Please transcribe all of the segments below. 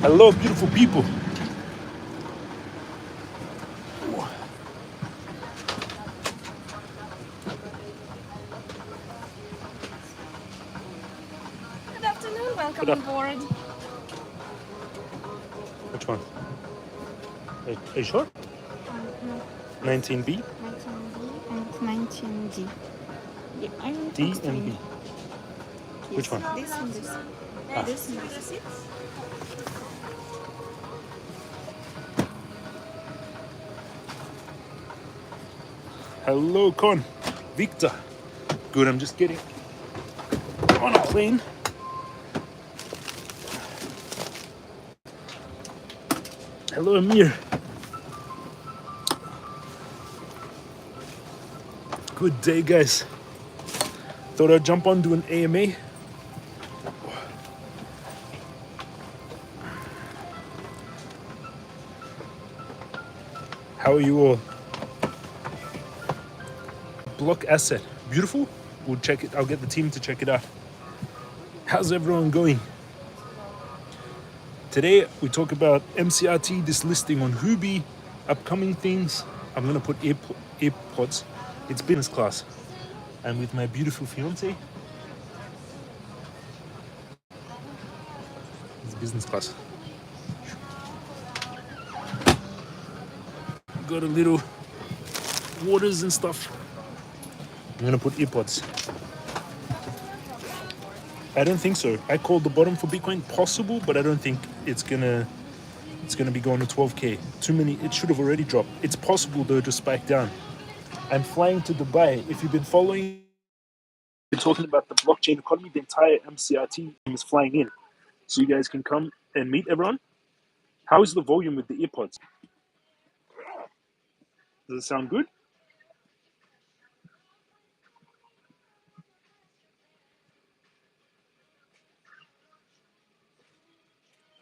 Hello, beautiful people. Good afternoon, welcome Good on af- board. Which one? Are you sure? No, 19B, 19B and 19D. Yeah, I'm D, and explaining. B. Which one? This and this. Ah. This and this. Hello, Con. Victor. Good, I'm just getting on a plane. Hello, Amir. Good day, guys. Thought I'd jump on, do an AMA. How are you all? Block asset. Beautiful? We'll check it. I'll get the team to check it out. How's everyone going? Today, we talk about MCRT, this listing on Hubi, upcoming things. I'm going to put AirPods. It's business class. I'm with my beautiful fiance. It's business class. Got a little waters and stuff. I'm going to put AirPods. I don't think so. I called the bottom for Bitcoin possible, but I don't think it's gonna be going to 12k. Too many. It should have already dropped. It's possible though to spike down. I'm flying to Dubai. If you've been following, been talking about the blockchain economy, the entire MCRT team is flying in, so you guys can come and meet everyone. How is the volume with the earpods? Does it sound good?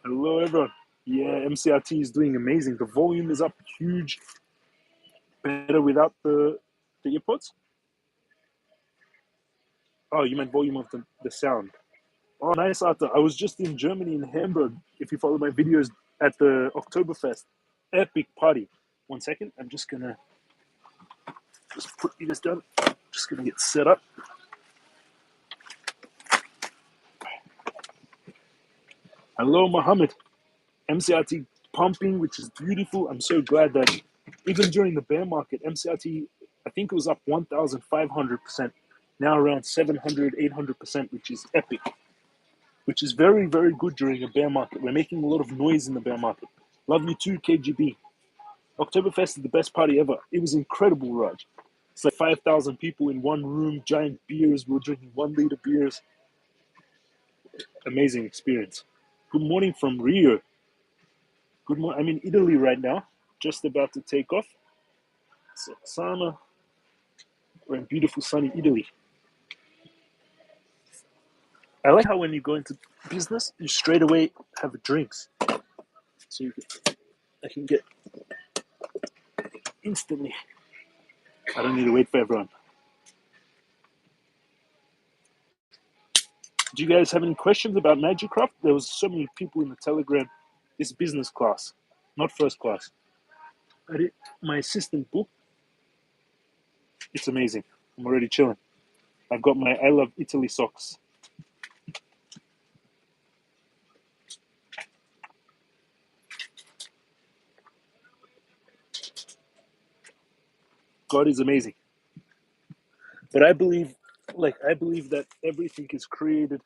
Hello, everyone. Yeah, MCRT is doing amazing. The volume is up huge. Better without the earpods? Oh, you meant volume of the sound. Oh, nice, Arthur. I was just in Germany, in Hamburg. If you follow my videos at the Oktoberfest, epic party. 1 second, I'm just gonna put you guys down. Just gonna get set up. Hello, Mohammed. MCRT pumping, which is beautiful. I'm so glad that even during the bear market, MCRT, I think it was up 1,500%. Now around 700, 800%, which is epic. Which is very, very good during a bear market. We're making a lot of noise in the bear market. Love you too, KGB. Oktoberfest is the best party ever. It was incredible, Raj. It's like 5,000 people in one room, giant beers. We were drinking 1 liter beers. Amazing experience. Good morning from Rio. Good morning. I'm in Italy right now, just about to take off. So, Sana, we're in beautiful sunny Italy. I like how when you go into business, you straight away have drinks. So I can get instantly. I don't need to wait for everyone. Do you guys have any questions about Magicraft? There was so many people in the Telegram. It's business class, not first class. My assistant book. It's amazing. I'm already chilling. I've got my I Love Italy socks. God is amazing. But I believe that everything is created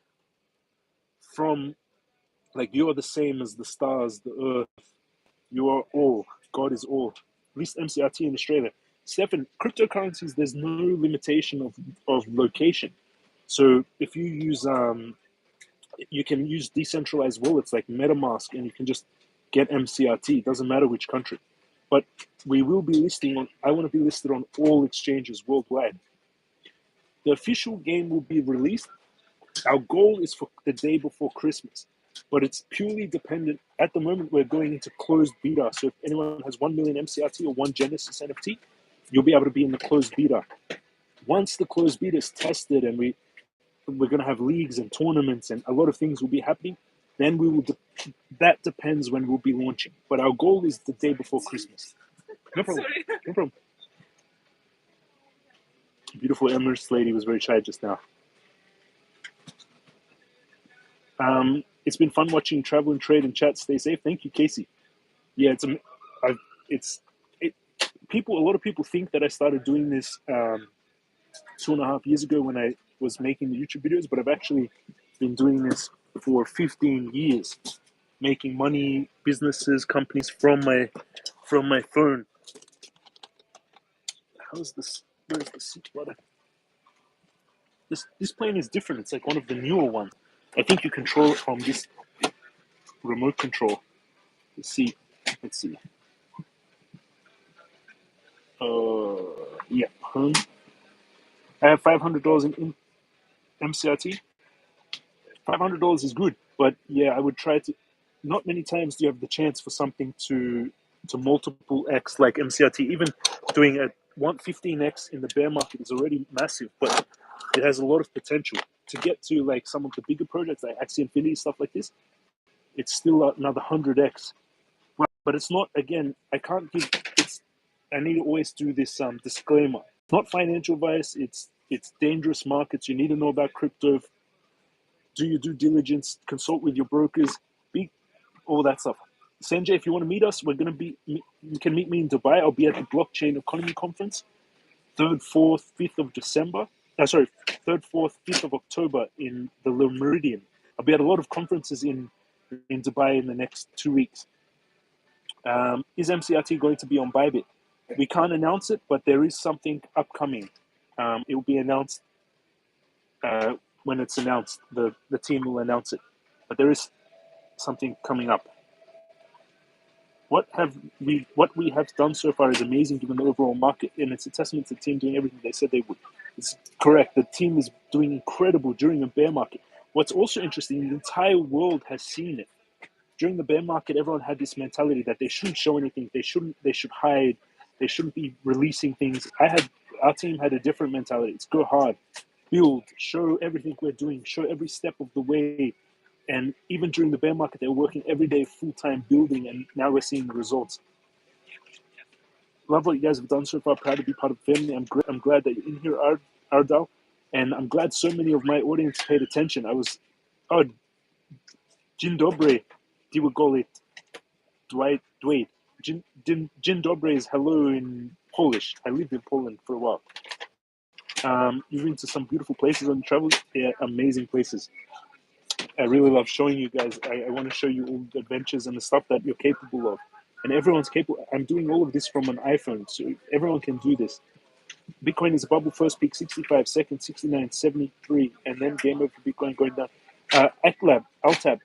from, like, you are the same as the stars, the earth. You are all. God is all. At least MCRT in Australia. Stefan, cryptocurrencies, there's no limitation of location. So if you use, you can use decentralized wallets like MetaMask, and you can just get MCRT. It doesn't matter which country. But we will be I want to be listed on all exchanges worldwide. The official game will be released. Our goal is for the day before Christmas, but it's purely dependent. At the moment, we're going into closed beta. So if anyone has 1 million MCRT or one Genesis NFT, you'll be able to be in the closed beta. Once the closed beta is tested and we're going to have leagues and tournaments and a lot of things will be happening, then we will. That depends when we'll be launching. But our goal is the day before Christmas. No problem. No problem. Beautiful Emirates lady was very shy just now. It's been fun watching Travel and Trade and chat. Stay safe. Thank you, Casey. Yeah, a lot of people think that I started doing this 2.5 years ago when I was making the YouTube videos, but I've actually been doing this for 15 years, making money, businesses, companies from my phone. How's this? Where's the seat button? This plane is different. It's like one of the newer ones. I think you control it from this remote control. Let's see. Yeah, home. I have $500 in MCRT. $500 is good, but yeah, I would try to. Not many times do you have the chance for something to multiple X like MCRT. Even doing a 115X in the bear market is already massive, but it has a lot of potential to get to like some of the bigger projects like Axie Infinity, stuff like this. It's still another 100X. But it's not, again, I can't give, I need to always do this disclaimer. It's not financial advice, it's dangerous markets. You need to know about crypto. Do your due diligence, consult with your brokers, all that stuff. Sanjay, if you want to meet us, you can meet me in Dubai. I'll be at the Blockchain Economy Conference, 3rd, 4th, 5th of December. 3rd, 4th, 5th of October in the Le Meridian. I'll be at a lot of conferences in Dubai in the next 2 weeks. Is MCRT going to be on Bybit? We can't announce it, but there is something upcoming. It will be announced when it's announced. The team will announce it. But there is something coming up. What we have done so far is amazing given the overall market, and it's a testament to the team doing everything they said they would. It's correct. The team is doing incredible during a bear market. What's also interesting, the entire world has seen it. During the bear market, everyone had this mentality that they shouldn't show anything. They should hide. They shouldn't be releasing things. Our team had a different mentality. It's go hard, build, show everything we're doing, show every step of the way. And even during the bear market, they were working every day, full-time building, and now we're seeing the results. Love what you guys have done so far. Proud to be part of the family. I'm glad that you're in here, Ardal, and I'm glad so many of my audience paid attention. Dzień dobry, Diwagolit, Dwight, Dzień dobry is hello in Polish. I lived in Poland for a while. You've been to some beautiful places on travel. Yeah, amazing places. I really love showing you guys. I want to show you all the adventures and the stuff that you're capable of. And everyone's capable. I'm doing all of this from an iPhone, so everyone can do this. Bitcoin is a bubble, first peak 65 seconds, 69, 73, and then game over Bitcoin going down. Altab,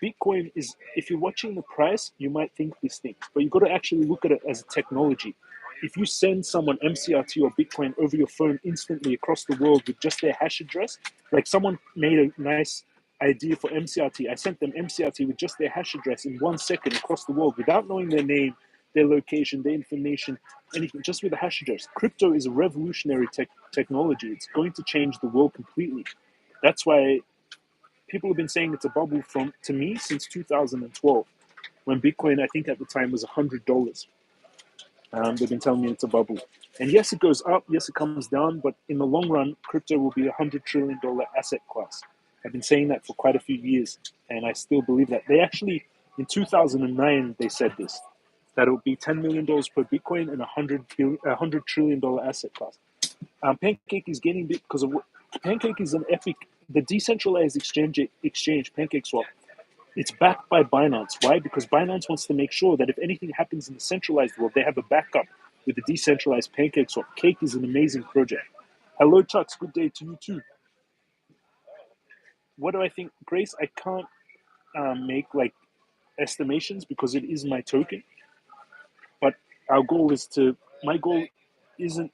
Bitcoin is, if you're watching the price, you might think these things, but you've got to actually look at it as a technology. If you send someone MCRT or Bitcoin over your phone instantly across the world with just their hash address, like someone made a nice idea for MCRT. I sent them MCRT with just their hash address in 1 second across the world without knowing their name, their location, their information, anything, just with a hash address. Crypto is a revolutionary technology. It's going to change the world completely. That's why people have been saying it's a bubble to me since 2012, when Bitcoin, I think at the time, was $100. They've been telling me it's a bubble. And yes, it goes up, yes, it comes down, but in the long run, crypto will be $100 trillion asset class. I've been saying that for quite a few years, and I still believe that. They actually, in 2009, they said this, that it would be $10 million per Bitcoin and $100 trillion asset class. Pancake is gaining bit because of Pancake is an epic, the decentralized exchange PancakeSwap. It's backed by Binance. Why? Because Binance wants to make sure that if anything happens in the centralized world, they have a backup with the decentralized PancakeSwap. Cake is an amazing project. Hello, Chucks. Good day to you too. What do I think, Grace? I can't make like estimations because it is my token. But my goal isn't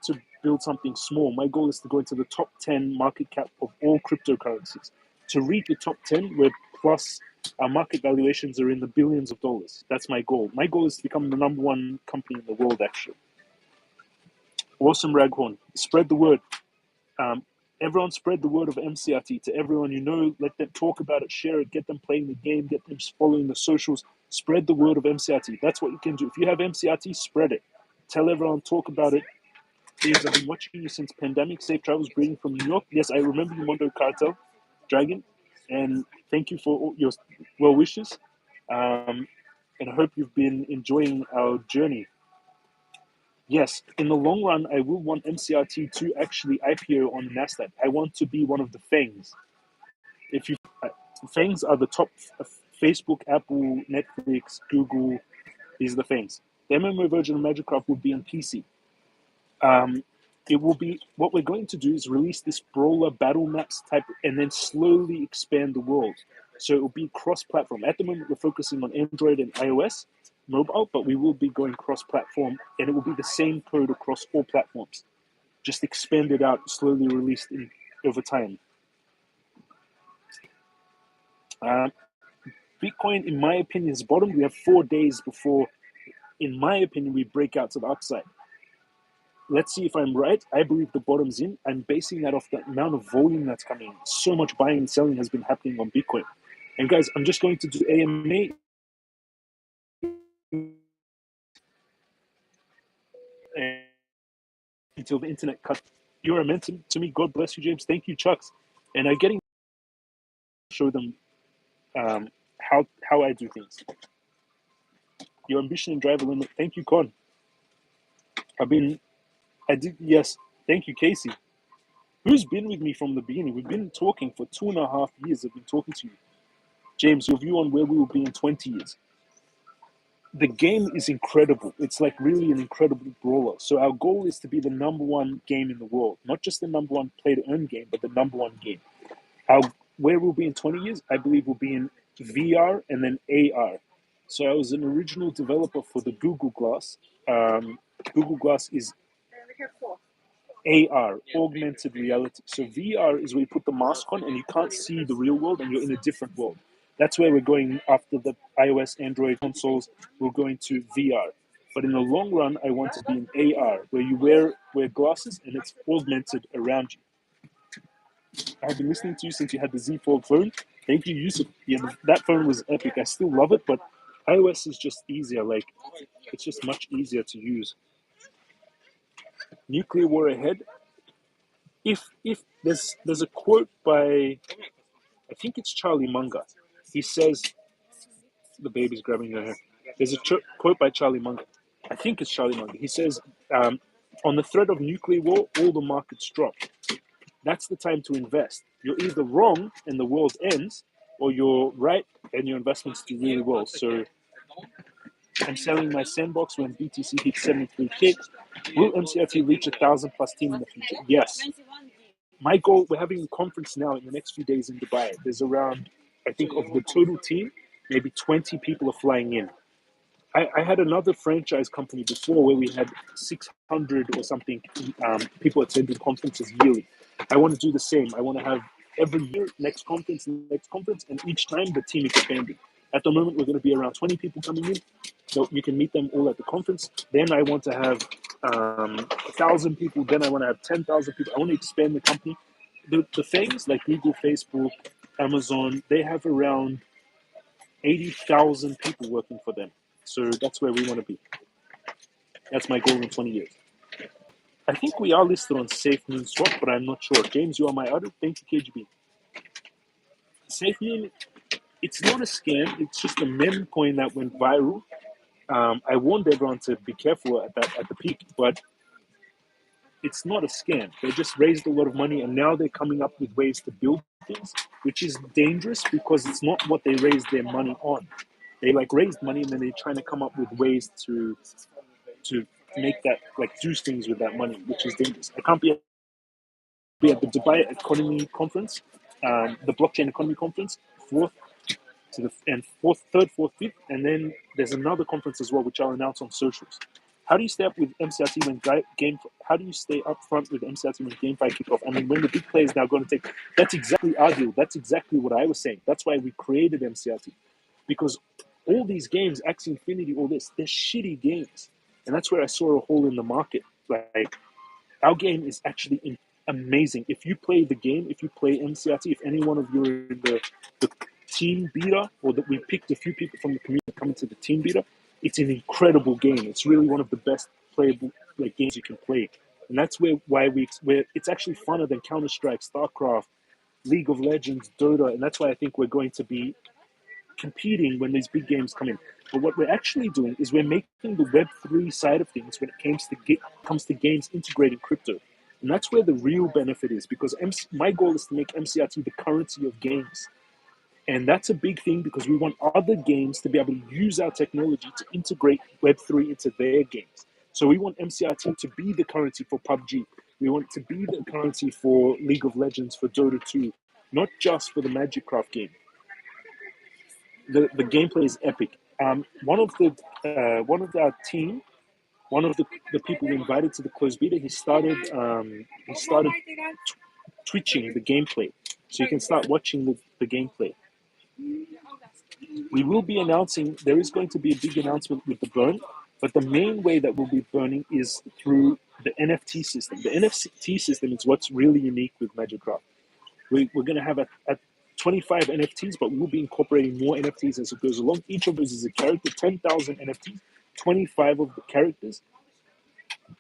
to build something small. My goal is to go into the top 10 market cap of all cryptocurrencies. To reach the top 10, where plus our market valuations are in the billions of dollars. That's my goal. My goal is to become the number one company in the world, actually. Awesome, Raghorn. Spread the word. Everyone spread the word of MCRT to everyone you know. Let them talk about it, share it, get them playing the game, get them following the socials. Spread the word of MCRT. That's what you can do. If you have MCRT, spread it. Tell everyone, talk about it. Please, I've been watching you since pandemic. Safe travels, greeting from New York. Yes, I remember you, Mondo Cartel, Dragon. And thank you for all your well wishes. And I hope you've been enjoying our journey. Yes, in the long run, I will want MCRT to actually IPO on the Nasdaq. I want to be one of the FANGs. If you FANGs are the top Facebook, Apple, Netflix, Google. These are the FANGs. The MMO version of Magicraft will be on PC. It will be what we're going to do is release this brawler battle maps type and then slowly expand the world. So it will be cross-platform. At the moment, we're focusing on Android and iOS mobile, but we will be going cross-platform, and it will be the same code across all platforms, just expanded out, slowly released over time. Bitcoin, in my opinion, is bottom. We have 4 days before, in my opinion, we break out to the upside. Let's see if I'm right. I believe the bottom's in. I'm basing that off the amount of volume that's coming in. So much buying and selling has been happening on Bitcoin. And guys, I'm just going to do AMA until the internet cuts. You're a mentor to me. God bless you, James. Thank you, Chucks. And I'm getting to show them how I do things. Your ambition and drive limit. Thank you, Con. Yes. Thank you, Casey. Who's been with me from the beginning? We've been talking for 2.5 years. I've been talking to you. James, your view on where we will be in 20 years. The game is incredible. It's like really an incredible brawler. So our goal is to be the number one game in the world, not just the number one play to earn game, but the number one game. Where we'll be in 20 years, I believe we'll be in VR and then AR. So I was an original developer for the Google Glass. Google Glass is AR, augmented reality. So VR is where you put the mask on and you can't see the real world and you're in a different world. That's where we're going after the iOS, Android consoles. We're going to VR. But in the long run, I want to be in AR, where you wear glasses and it's augmented around you. I've been listening to you since you had the Z Fold phone. Thank you, Yusuf. Yeah, that phone was epic. I still love it, but iOS is just easier. Like, it's just much easier to use. Nuclear war ahead. If there's a quote by, I think it's Charlie Munger. He says, the baby's grabbing her hair. There's a quote by Charlie Munger. I think it's Charlie Munger. He says, on the threat of nuclear war, all the markets drop. That's the time to invest. You're either wrong and the world ends, or you're right and your investments do really well. So I'm selling my sandbox when BTC hits 73K. Will MCRT reach 1,000 plus team in the future? Yes. My goal, we're having a conference now in the next few days in Dubai. There's around, I think, of the total team, maybe 20 people are flying in. I had another franchise company before where we had 600 or something people attending conferences yearly. I want to do the same. I want to have every year, next conference, and each time the team expanding. At the moment, we're going to be around 20 people coming in, so you can meet them all at the conference. Then I want to have 1,000 people. Then I want to have 10,000 people. I want to expand the company. The things like Google, Facebook, Amazon, they have around 80,000 people working for them. So that's where we want to be. That's my goal in 20 years. I think we are listed on SafeMoon Swap, but I'm not sure. James, you are my other. Thank you, KGB. SafeMoon, it's not a scam. It's just a meme coin that went viral. I warned everyone to be careful at the peak, but it's not a scam. They just raised a lot of money, and now they're coming up with ways to build things, which is dangerous because it's not what they raised their money on. They raised money and then they're trying to come up with ways to make that do things with that money, which is dangerous. I can't be at the Dubai Economy Conference, the Blockchain Economy Conference, third, fourth, fifth, and then there's another conference as well, which I'll announce on socials. How do you stay up with MCRT when game? How do you stay up front with MCRT when GameFi kick off? I mean, when the big players now going to take, that's exactly our deal. That's exactly what I was saying. That's why we created MCRT, because all these games, Axie Infinity, all this, they're shitty games, and that's where I saw a hole in the market. Like, our game is actually amazing. If you play the game, if you play MCRT, if any one of you are in the team beta, or that we picked a few people from the community coming to the team beta, it's an incredible game. It's really one of the best playable like games you can play, and that's where it's actually funner than Counter Strike, StarCraft, League of Legends, Dota, and that's why I think we're going to be competing when these big games come in. But what we're actually doing is we're making the Web3 side of things when it comes to games integrating crypto. And that's where the real benefit is, because my goal is to make MCRT the currency of games. And that's a big thing because we want other games to be able to use our technology to integrate Web3 into their games. So we want MCRT to be the currency for PUBG. We want it to be the currency for League of Legends, for Dota 2, not just for the Magicraft game. The gameplay is epic. One of our team, one of the people we invited to the closed beta, he started twitching the gameplay, so you can start watching the gameplay. We will be announcing, there is going to be a big announcement with the burn, but the main way that we'll be burning is through the NFT system. The NFT system is what's really unique with Magicraft. We're going to have a 25 NFTs, but we'll be incorporating more NFTs as it goes along. Each of those is a character, 10,000 NFTs, 25 of the characters,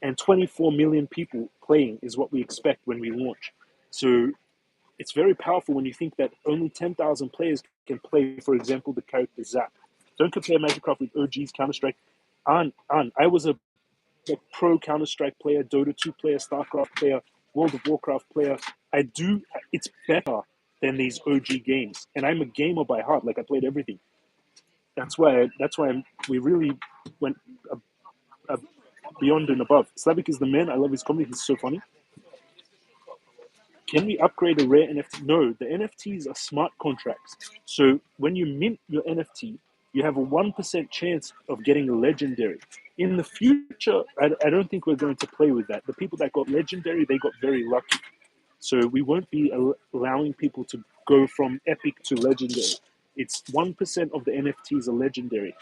and 24 million people playing is what we expect when we launch. So it's very powerful when you think that only 10,000 players can play, for example, the character Zap. Don't compare Magicraft with OG's Counter-Strike. I was a pro Counter-Strike player, Dota 2 player, StarCraft player, World of Warcraft player. It's better than these OG games. And I'm a gamer by heart, like I played everything. That's why we really went beyond and above. Slavik is the man. I love his comedy. He's so funny. Can we upgrade a rare NFT? No, the NFTs are smart contracts. So when you mint your NFT, you have a 1% chance of getting a legendary. In the future, I don't think we're going to play with that. The people that got legendary, they got very lucky. So we won't be allowing people to go from epic to legendary. It's 1% of the NFTs are legendary.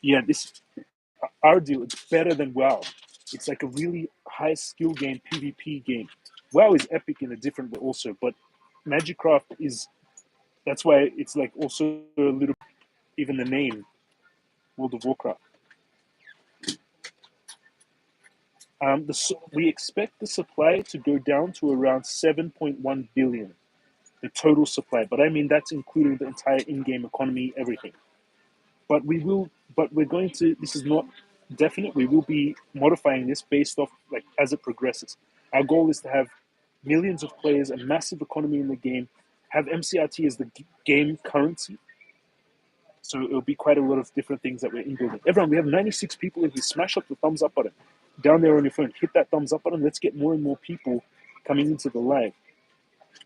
Yeah, our deal, it's better than WoW. It's like a really high skill game, PvP game. WoW is epic in a different way also, but Magicraft that's why it's like also a little, even the name, World of Warcraft. We expect the supply to go down to around 7.1 billion, the total supply. But I mean, that's including the entire in-game economy, everything. But we're going to, this is not definite. We will be modifying this based off, like, as it progresses. Our goal is to have millions of players, a massive economy in the game, have MCRT as the game currency. So it'll be quite a lot of different things that we're building. Everyone, we have 96 people. If you smash up the thumbs up button down there on your phone, hit that thumbs up button. Let's get more and more people coming into the live.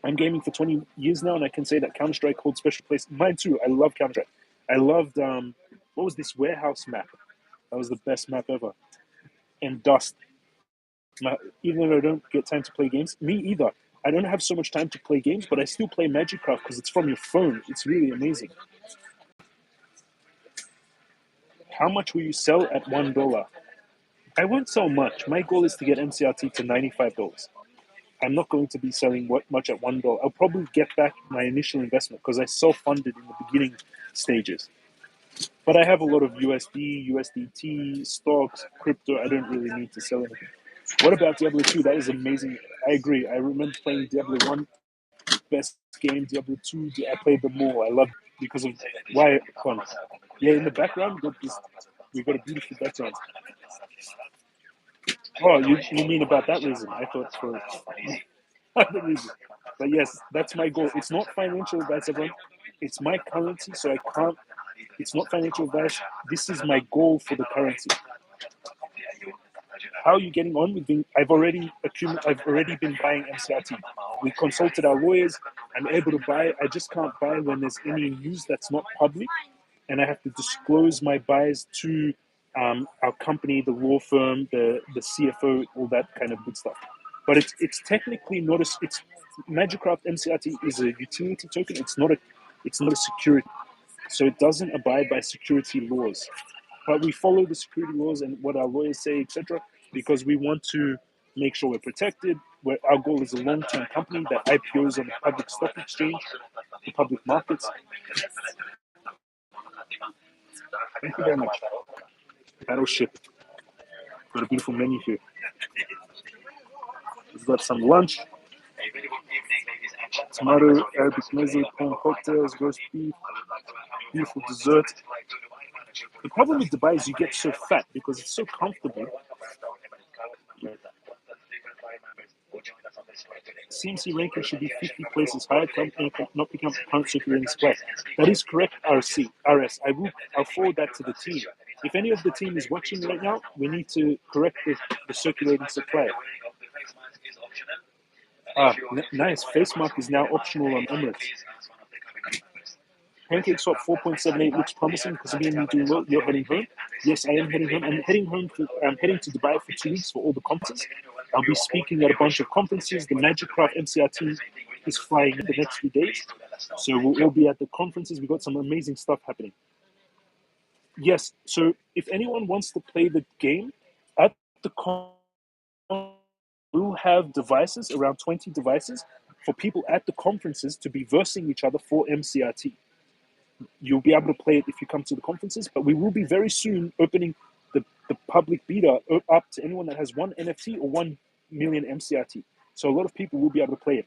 I'm gaming for 20 years now, and I can say that Counter-Strike holds special place. Mine too. I love Counter-Strike. I loved, what was this warehouse map? That was the best map ever. And Dust. Even though I don't get time to play games, me either. I don't have so much time to play games, but I still play Magicraft because it's from your phone. It's really amazing. How much will you sell at $1? I won't sell much. My goal is to get MCRT to $95. I'm not going to be selling much at $1. I'll probably get back my initial investment because I self-funded in the beginning stages. But I have a lot of USD, USDT, stocks, crypto. I don't really need to sell anything. What about Diablo 2? That was amazing. I agree. I remember playing Diablo 1, best game. Diablo 2, I played them more. I loved it because of why fun. Yeah, in the background, we got a beautiful background. Oh, you mean about that reason? I thought for other reason. But yes, that's my goal. It's not financial advice, everyone. It's my currency, so I can't. It's not financial advice. This is my goal for the currency. How are you getting on with being? I've already been buying MCRT. We consulted our lawyers. I'm able to buy. I just can't buy when there's any news that's not public, and I have to disclose my buys to our company, the law firm, the CFO, all that kind of good stuff. But it's technically not a. It's Magicraft MCRT is a utility token. It's not a security, so it doesn't abide by security laws. But we follow the security laws and what our lawyers say, etc., because we want to make sure we're protected. Our goal is a long-term company that IPOs on the public stock exchange, the public markets. Thank you very much. Battleship. Got a beautiful menu here. We've got some lunch, tomato, Arabic mezzo, corn cocktails, roast beef, beautiful dessert. The problem with Dubai is you get so fat because it's so comfortable. CMC ranking should be 50 places higher, not become current circulating supply. That is correct, RS. I'll forward that to the team. If any of the team is watching right now, we need to correct the circulating supply. Nice. Face mark is now optional on Emirates. Pancake Swap 4.78 looks promising because me and you doing well. You're heading home. Yes, I am heading home. I'm heading to Dubai for 2 weeks for all the conferences. I'll be speaking at a bunch of conferences. The Magicraft MCRT is flying in the next few days. So we'll all be at the conferences. We've got some amazing stuff happening. Yes, so if anyone wants to play the game, at the we'll have devices, around 20 devices, for people at the conferences to be versing each other for MCRT. You'll be able to play it if you come to the conferences, but we will be very soon opening the public beta up to anyone that has one NFT or 1 million MCRT. So a lot of people will be able to play it.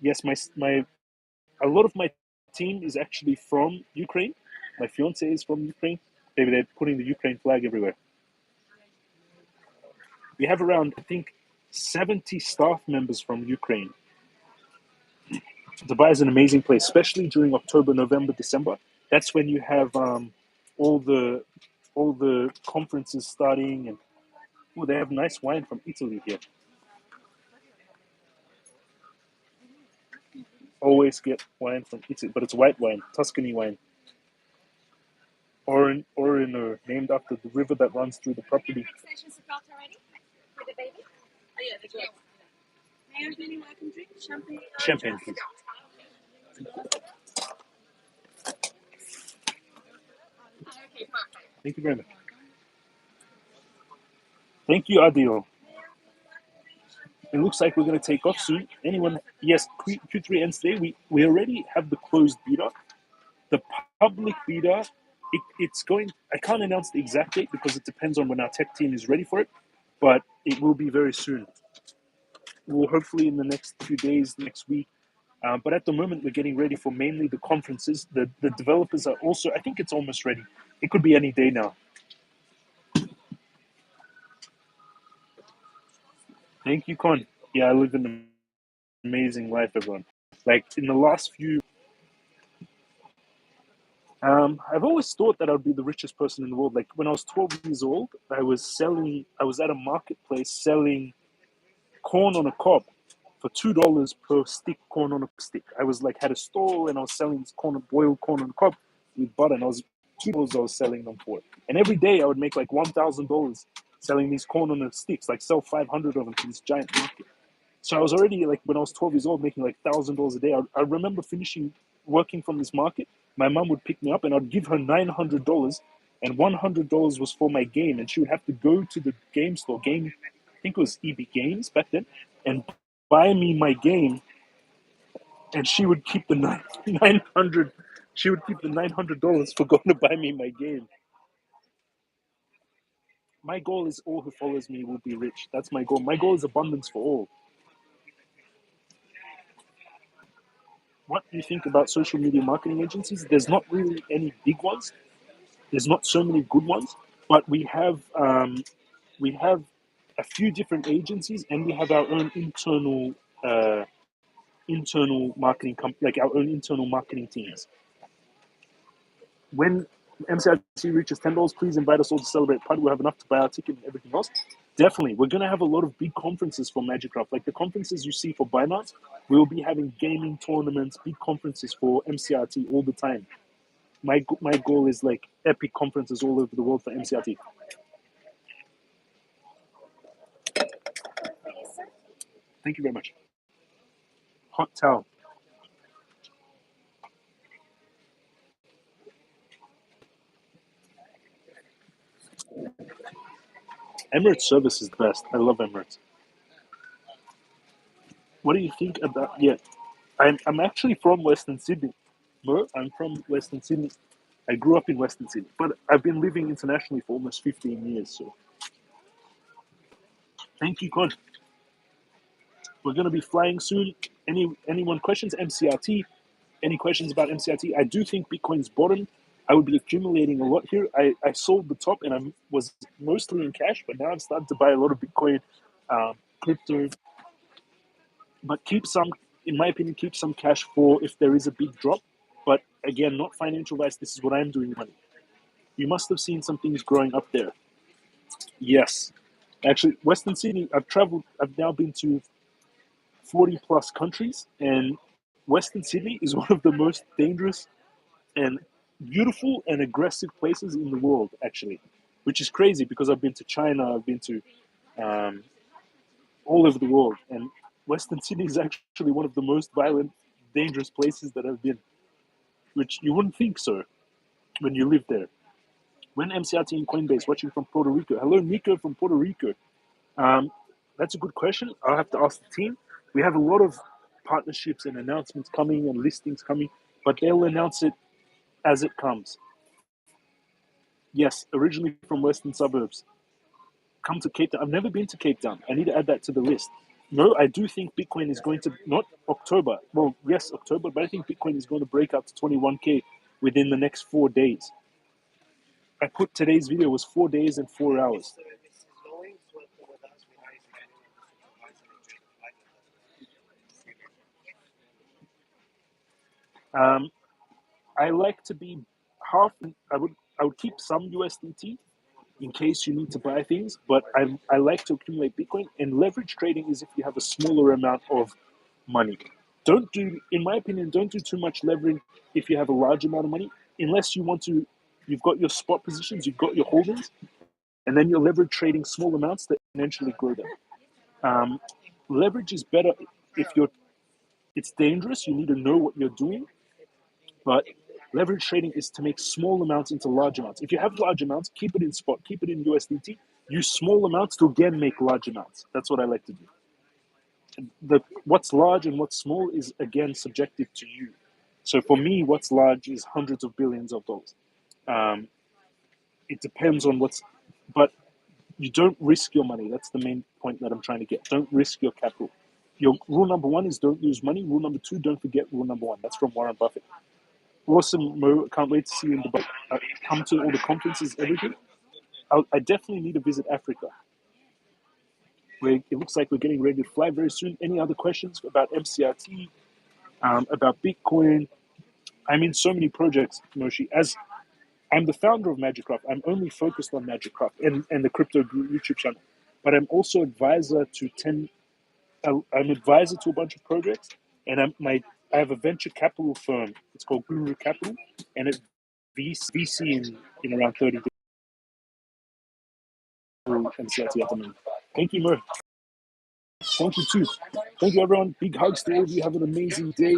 Yes, a lot of my team is actually from Ukraine. My fiance is from Ukraine. Maybe they're putting the Ukraine flag everywhere. We have around, I think, 70 staff members from Ukraine. Dubai is an amazing place, especially during October, November, December. That's when you have all the conferences starting, and they have nice wine from Italy here. Always get wine from Italy, but it's white wine, Tuscany wine. Orino, named after the river that runs through the property. Champagne, please. Thank you very much. Thank you, Adil. It looks like we're going to take off soon. Anyone? Yes, Q3 ends today. We already have the closed beta. The public beta, it's going. I can't announce the exact date because it depends on when our tech team is ready for it, but it will be very soon. We'll hopefully in the next few days, next week. But at the moment, we're getting ready for mainly the conferences. The developers are also. I think it's almost ready. It could be any day now. Thank you, Con. Yeah, I live an amazing life, everyone. Like in the last few, I've always thought that I'd be the richest person in the world. Like when I was 12 years old, I was at a marketplace selling corn on a cob for $2 per stick, corn on a stick. I was like, had a stall and I was selling this boiled corn on a cob with butter, and I was $2 I was selling them for. And every day I would make like $1,000 selling these corn on the sticks, like sell 500 of them to this giant market. So I was already like, when I was 12 years old, making like $1,000 a day. I remember finishing working from this market. My mom would pick me up and I'd give her $900, and $100 was for my game. And she would have to go to the game store, I think it was EB Games back then, and buy me my game. And she would keep the 900. She would keep the $900 for going to buy me my game. My goal is all who follows me will be rich. That's my goal. My goal is abundance for all. What do you think about social media marketing agencies? There's not really any big ones. There's not so many good ones, but we have a few different agencies, and we have our own internal marketing like our own internal marketing teams. When MCRT reaches $10, please invite us all to celebrate party. We'll have enough to buy our ticket and everything else. Definitely, we're going to have a lot of big conferences for Magicraft, like the conferences you see for Binance. We'll be having gaming tournaments, big conferences for MCRT all the time. My goal is like epic conferences all over the world for MCRT. Thank you very much. Hot towel. Emirates service is the best. I love Emirates. What do you think about? Yeah, I'm actually from Western Sydney. Mo, I'm from Western Sydney. I grew up in Western Sydney, but I've been living internationally for almost 15 years. So thank you, God. We're going to be flying soon. Anyone questions MCRT? Any questions about MCRT? I do think Bitcoin's bottom. I would be accumulating a lot here. I sold the top and I was mostly in cash, but now I'm starting to buy a lot of Bitcoin, crypto. But keep some, in my opinion, keep some cash for if there is a big drop. But again, not financial advice. This is what I'm doing with money. You must have seen some things growing up there. Yes. Actually, Western Sydney, I've traveled, I've now been to 40 plus countries, and Western Sydney is one of the most dangerous and beautiful and aggressive places in the world, actually, which is crazy because I've been to China, I've been to um, all over the world, and Western Sydney is actually one of the most violent, dangerous places that I've been, which you wouldn't think so when you live there. When MCRT and Coinbase watching from Puerto Rico. Hello, Nico from Puerto Rico. Um, that's a good question. I'll have to ask the team. We have a lot of partnerships and announcements coming and listings coming, but they'll announce it as it comes. Yes, originally from Western suburbs. Come to Cape Town. I've never been to Cape Town. I need to add that to the list. No, I do think Bitcoin is going to, not October. Well, yes, October, but I think Bitcoin is going to break out to 21K within the next 4 days. I put today's video was 4 days and 4 hours. Um, I like to be half. I would keep some USDT in case you need to buy things, but I like to accumulate Bitcoin. And leverage trading is if you have a smaller amount of money. Don't do, in my opinion, don't do too much leverage if you have a large amount of money, unless you want to. You've got your spot positions, you've got your holdings, and then you're leverage trading small amounts that eventually grow them. Um, Leverage is better if you're. It's dangerous. You need to know what you're doing, but leverage trading is to make small amounts into large amounts. If you have large amounts, keep it in spot, keep it in USDT. Use small amounts to again make large amounts. That's what I like to do. What's large and what's small is again subjective to you. So for me, what's large is hundreds of billions of dollars. Um, it depends on but you don't risk your money. That's the main point that I'm trying to get. Don't risk your capital. Your rule number one is don't lose money. Rule number two, don't forget rule number one. That's from Warren Buffett. Awesome, Mo. Can't wait to see you in Dubai. Come to all the conferences, everything. I definitely need to visit Africa. It looks like we're getting ready to fly very soon. Any other questions about MCRT, about Bitcoin? I'm in so many projects, Moshi. As I'm the founder of Mcrt, I'm only focused on Mcrt and the crypto YouTube channel, but I'm also advisor to I'm advisor to a bunch of projects, and I have a venture capital firm. It's called Guru Capital, and it's VC in around 30 MCRT at the moment. Thank you, Mo. Thank you too. Thank you, everyone. Big hugs to all of you. Have an amazing day,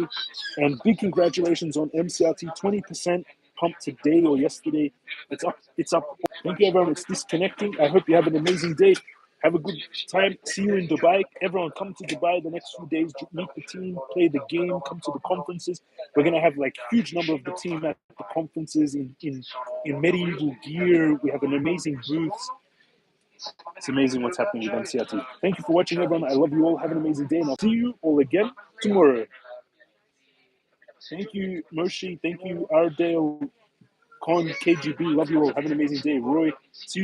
and big congratulations on MCRT 20% pump today or yesterday. It's up. It's up. Thank you, everyone. It's disconnecting. I hope you have an amazing day. Have a good time. See you in Dubai. Everyone, come to Dubai the next few days. Meet the team, play the game, come to the conferences. We're gonna have like huge number of the team at the conferences in medieval gear. We have an amazing booth. It's amazing what's happening with MCRT. Thank you for watching, everyone. I love you all. Have an amazing day, and I'll see you all again tomorrow. Thank you, Moshi. Thank you, Ardale, Con, KGB. Love you all. Have an amazing day. Roy, see you soon.